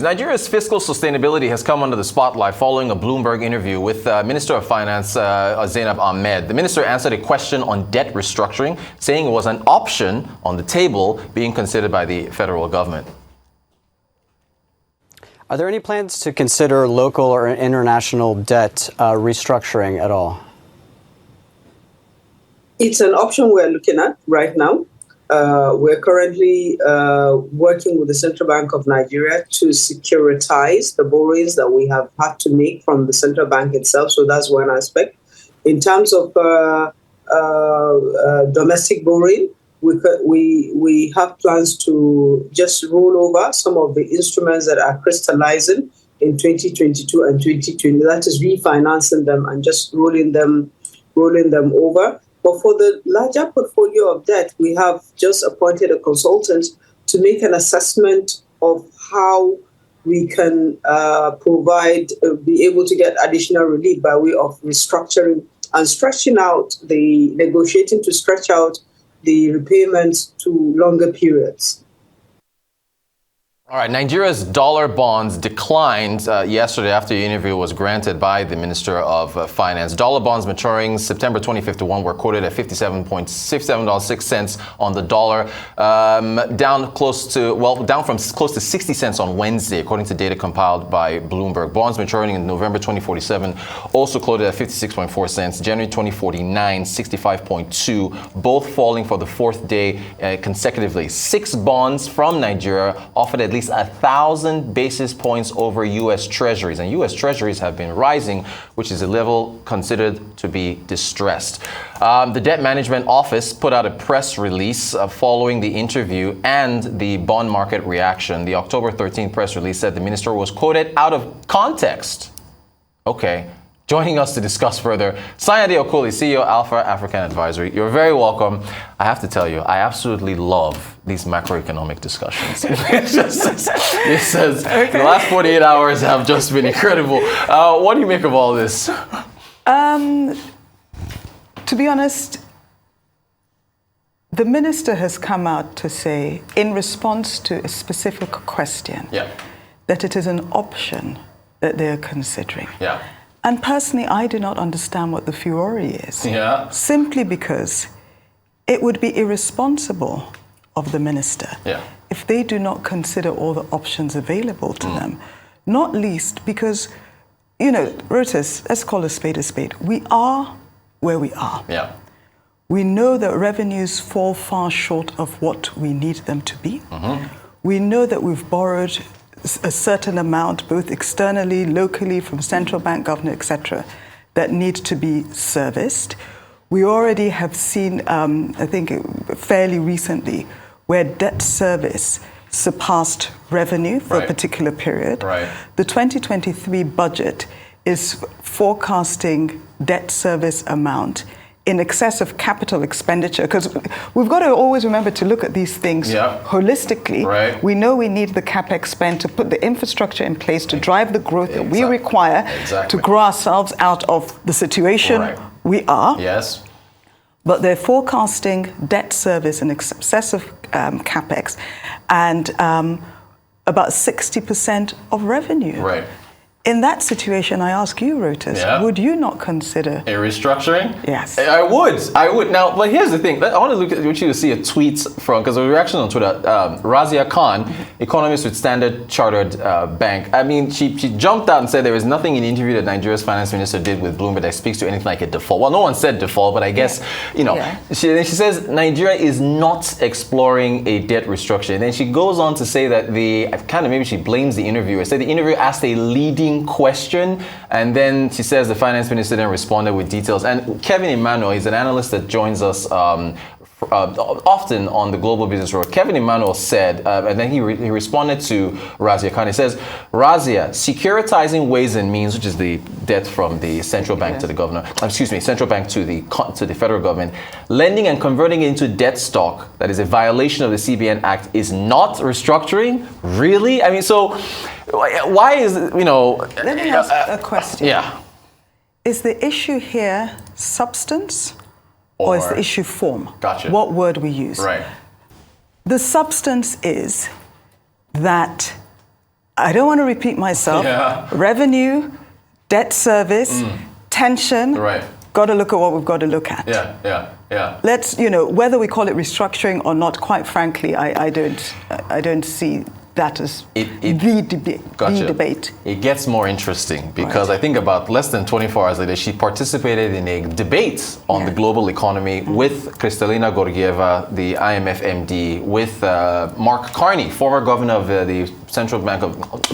Nigeria's fiscal sustainability has come under the spotlight following a Bloomberg interview with Minister of Finance Zainab Ahmed. The minister answered a question on debt restructuring, saying it was an option on the table being considered by the federal government. Are there any plans to consider local or international debt restructuring at all? It's an option we're looking at right now. We're currently working with the Central Bank of Nigeria to securitize the borrowings that we have had to make from the central bank itself. So that's one aspect. In terms of domestic borrowing, we have plans to just roll over some of the instruments that are crystallizing in 2022 and 2020. That is refinancing them and just rolling them over. But for the larger portfolio of debt, we have just appointed a consultant to make an assessment of how we can be able to get additional relief by way of restructuring and negotiating to stretch out the repayments to longer periods. All right, Nigeria's dollar bonds declined yesterday after the interview was granted by the Minister of Finance. Dollar bonds maturing September 2051 were quoted at $57.06 on the dollar, down from close to 60 cents on Wednesday, according to data compiled by Bloomberg. Bonds maturing in November 2047 also quoted at 56.4 cents. January 2049, 65.2, both falling for the fourth day consecutively. 6 bonds from Nigeria offered at least 1,000 basis points over U.S. Treasuries. And U.S. Treasuries have been rising, which is a level considered to be distressed. The Debt Management Office put out a press release following the interview and the bond market reaction. The October 13th press release said the minister was quoted out of context. Okay. Joining us to discuss further, Sanyade Okoli, CEO, Alpha African Advisory. You're very welcome. I have to tell you, I absolutely love these macroeconomic discussions. It says the last 48 hours have just been incredible. What do you make of all this? To be honest, the minister has come out to say, in response to a specific question, that it is an option that they're considering. Yeah. And personally, I do not understand what the furor is. Yeah. Simply because it would be irresponsible of the minister if they do not consider all the options available to them. Not least because, Reuters, let's call a spade. We are where we are. Yeah. We know that revenues fall far short of what we need them to be. We know that we've borrowed a certain amount, both externally, locally, from central bank, government, etc., that need to be serviced. We already have seen, I think fairly recently, where debt service surpassed revenue for a particular period. The 2023 budget is forecasting debt service amount in excess of capital expenditure, because we've got to always remember to look at these things holistically. We know we need the capex spend to put the infrastructure in place to drive the growth that we require to grow ourselves out of the situation we are. Yes. But they're forecasting debt service in excess of capex and about 60% of revenue. In that situation, I ask you, Reuters, would you not consider a restructuring? Yes. I would. Now, but here's the thing. I want you to see a tweet from, because there was a reaction on Twitter, Razia Khan, economist with Standard Chartered Bank. I mean, she jumped out and said there is nothing in the interview that Nigeria's finance minister did with Bloomberg that speaks to anything like a default. Well, no one said default, but I guess, she says Nigeria is not exploring a debt restructuring. And then she goes on to say that maybe she blames the interviewer. Said the interviewer asked a leading question, and then she says the finance minister then responded with details. And Kevin Emmanuel is an analyst that joins us often on the Global Business Road. Kevin Emmanuel said, and then he responded to Razia Khan. He says, Razia, securitizing Ways and Means, which is the debt from the central bank to the governor, central bank to the federal government, lending and converting it into debt stock that is a violation of the CBN Act is not restructuring? Really? I mean, so why is, Let me ask a question. Is the issue here substance or is the issue form? Gotcha. What word we use? The substance is that I don't want to repeat myself. Yeah. Revenue, debt service, tension. Right. Got to look at what we've got to look at. Yeah. Let's, whether we call it restructuring or not, quite frankly, I don't see that as the debate. It gets more interesting because I think about less than 24 hours later, she participated in a debate on the global economy with Kristalina Georgieva, the IMF MD, with Mark Carney, former governor of the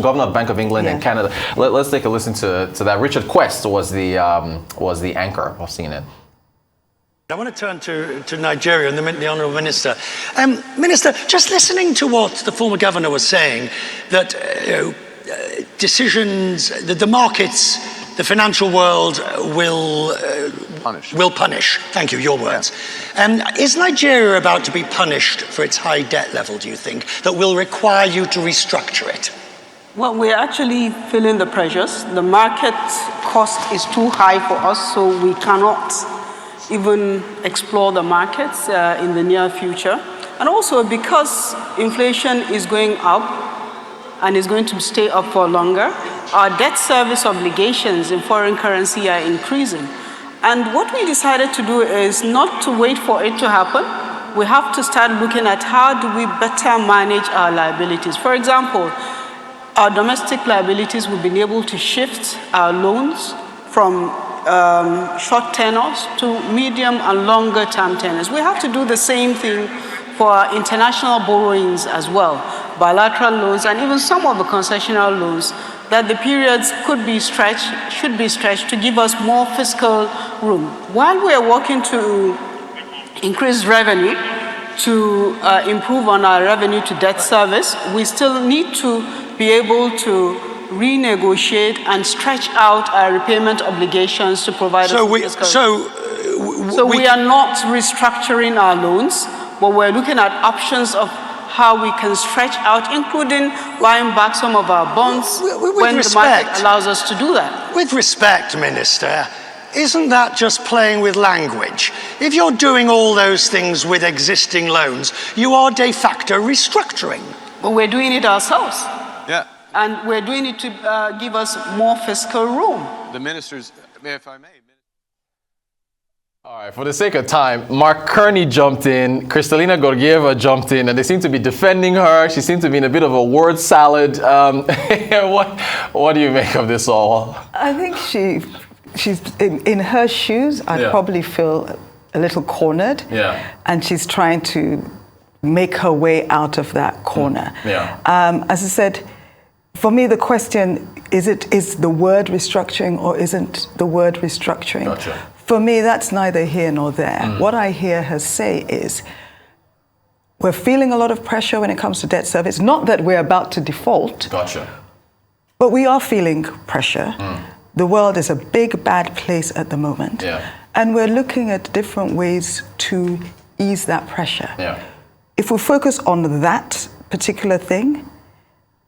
governor of Bank of England and Canada. Let's take a listen to that. Richard Quest was the anchor of CNN. I want to turn to Nigeria and the Honourable Minister. Minister, just listening to what the former governor was saying, that decisions, that the markets, the financial world will punish. Thank you, your words. Is Nigeria about to be punished for its high debt level, do you think, that will require you to restructure it? Well, we're actually feeling the pressures. The market cost is too high for us, so we cannot even explore the markets in the near future. And also because inflation is going up and is going to stay up for longer, our debt service obligations in foreign currency are increasing. And what we decided to do is not to wait for it to happen. We have to start looking at how do we better manage our liabilities. For example, our domestic liabilities, we've been able to shift our loans from short tenors to medium and longer term tenors. We have to do the same thing for our international borrowings as well, bilateral loans and even some of the concessional loans, that the periods should be stretched to give us more fiscal room. While we are working to increase revenue, to improve on our revenue to debt service, we still need to be able to renegotiate and stretch out our repayment obligations to provide us with fiscal. So we are not restructuring our loans, but we're looking at options of how we can stretch out, including buying back some of our bonds when the market allows us to do that. With respect, Minister, isn't that just playing with language? If you're doing all those things with existing loans, you are de facto restructuring. But we're doing it ourselves. Yeah. And we're doing it to give us more fiscal room. The ministers, if I may. All right, for the sake of time, Mark Carney jumped in, Kristalina Georgieva jumped in, and they seem to be defending her. She seemed to be in a bit of a word salad. What do you make of this all? I think she's in her shoes. I'd probably feel a little cornered. Yeah. And she's trying to make her way out of that corner. As I said, for me, the question is the word restructuring or isn't the word restructuring? Gotcha. For me, that's neither here nor there. What I hear her say is, we're feeling a lot of pressure when it comes to debt service. Not that we're about to default. Gotcha. But we are feeling pressure. The world is a big, bad place at the moment. And we're looking at different ways to ease that pressure. If we focus on that particular thing,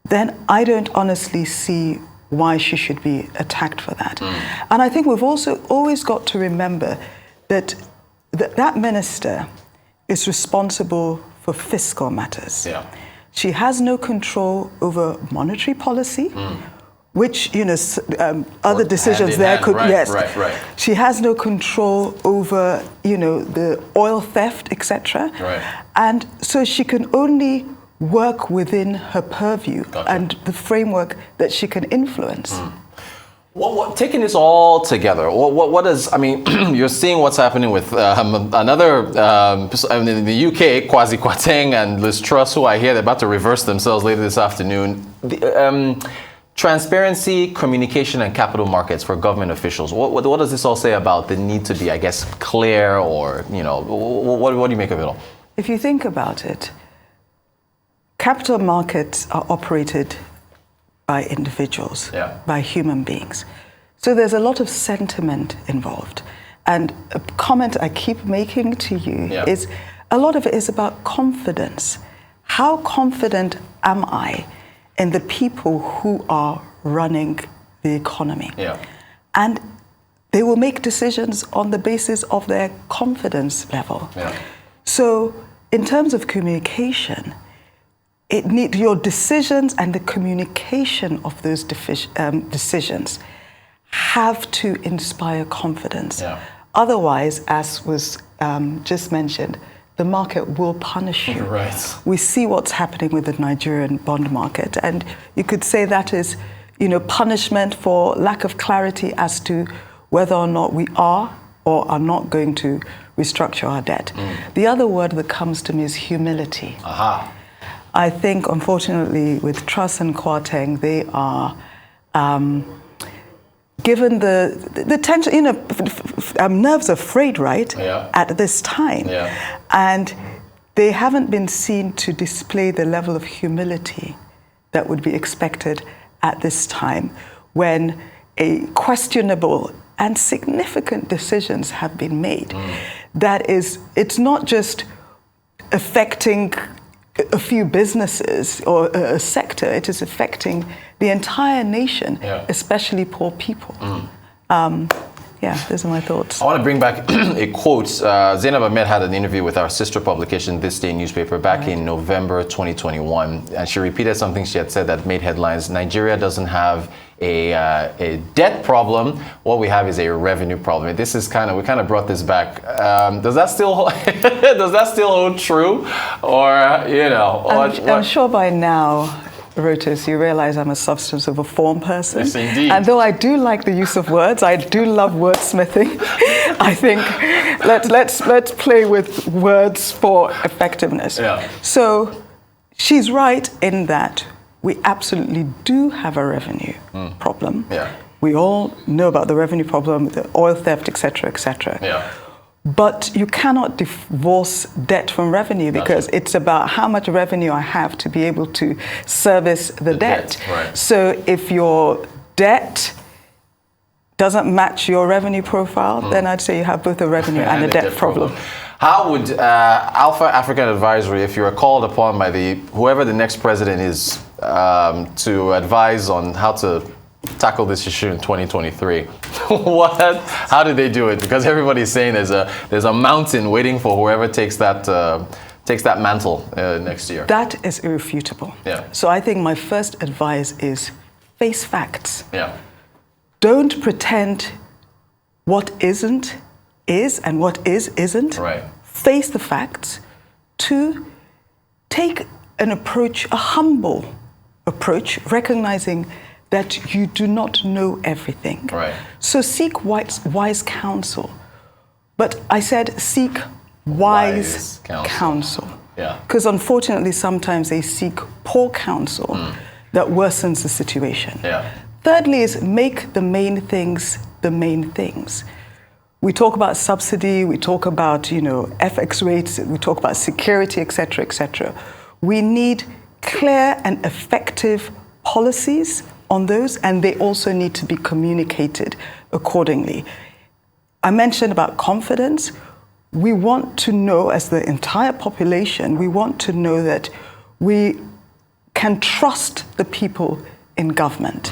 then I don't honestly see why she should be attacked for that. And I think we've also always got to remember that that minister is responsible for fiscal matters. She has no control over monetary policy, which, other decisions there could, Right. She has no control over, the oil theft, etc. And so she can only work within her purview and the framework that she can influence. Taking this all together, what is, you're seeing what's happening with another, in the UK, Kwasi Kwarteng and Liz Truss, who I hear they're about to reverse themselves later this afternoon. Transparency, communication, and capital markets for government officials. What does this all say about the need to be, I guess, clear, or, what do you make of it all? If you think about it, capital markets are operated by individuals, by human beings. So there's a lot of sentiment involved. And a comment I keep making to you is, a lot of it is about confidence. How confident am I in the people who are running the economy? And they will make decisions on the basis of their confidence level. So in terms of communication, your decisions and the communication of those decisions have to inspire confidence. Yeah. Otherwise, as was just mentioned, the market will punish you. Right. We see what's happening with the Nigerian bond market, and you could say that is, punishment for lack of clarity as to whether or not we are or are not going to restructure our debt. The other word that comes to me is humility. Aha. I think, unfortunately, with Truss and Kwarteng, they are, given the tension, nerves are frayed, right, Yeah. at this time. Yeah. And they haven't been seen to display the level of humility that would be expected at this time when a questionable and significant decisions have been made. That is, it's not just affecting a few businesses or a sector, it is affecting the entire nation, Yeah. especially poor people. Those are my thoughts. I want to bring back a quote. Zainab Ahmed had an interview with our sister publication, This Day newspaper, back in November 2021. And she repeated something she had said that made headlines. Nigeria doesn't have a debt problem. What we have is a revenue problem. This is we kind of brought this back. Does that still hold true? Or, I'm sure by now, Rotus, you realize I'm a substance over form person. Yes, indeed. And though I do like the use of words, I do love wordsmithing. I think let's play with words for effectiveness. Yeah. So she's right in that we absolutely do have a revenue problem. Yeah. We all know about the revenue problem, the oil theft, etc., etc. Yeah. But you cannot divorce debt from revenue because it's about how much revenue I have to be able to service the debt. Right. So if your debt doesn't match your revenue profile, then I'd say you have both a revenue and a debt problem. How would Alpha African Advisory, if you are called upon by whoever the next president is, to advise on how to tackle this issue in 2023, how do they do it? Because everybody's saying there's a mountain waiting for whoever takes that mantle next year. That is irrefutable. Yeah. So I think my first advice is face facts. Yeah. Don't pretend what isn't is and what is isn't. Right. Face the facts. 2, take an approach, a humble approach, recognizing that you do not know everything. Right. So seek wise counsel. But I said seek wise counsel. Yeah. Because unfortunately, sometimes they seek poor counsel that worsens the situation. Yeah. Thirdly is make the main things the main things. We talk about subsidy, we talk about, FX rates, we talk about security, etc., etc. We need clear and effective policies on those, and they also need to be communicated accordingly. I mentioned about confidence. We want to know, as the entire population, we want to know that we can trust the people in government.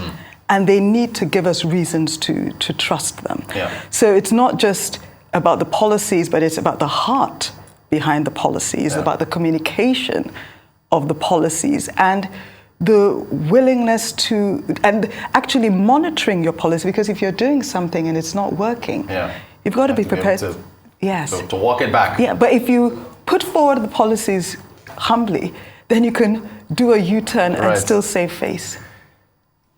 And they need to give us reasons to trust them. Yeah. So it's not just about the policies, but it's about the heart behind the policies, about the communication of the policies, and the willingness to, and actually monitoring your policy, because if you're doing something and it's not working, you've got to be prepared to walk it back. Yeah, but if you put forward the policies humbly, then you can do a U-turn and still save face.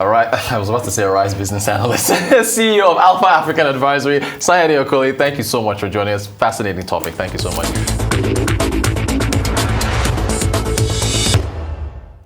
All right, I was about to say Arise business analyst, CEO of Alpha African Advisory, Sanyade Okoli. Thank you so much for joining us. Fascinating topic. Thank you so much.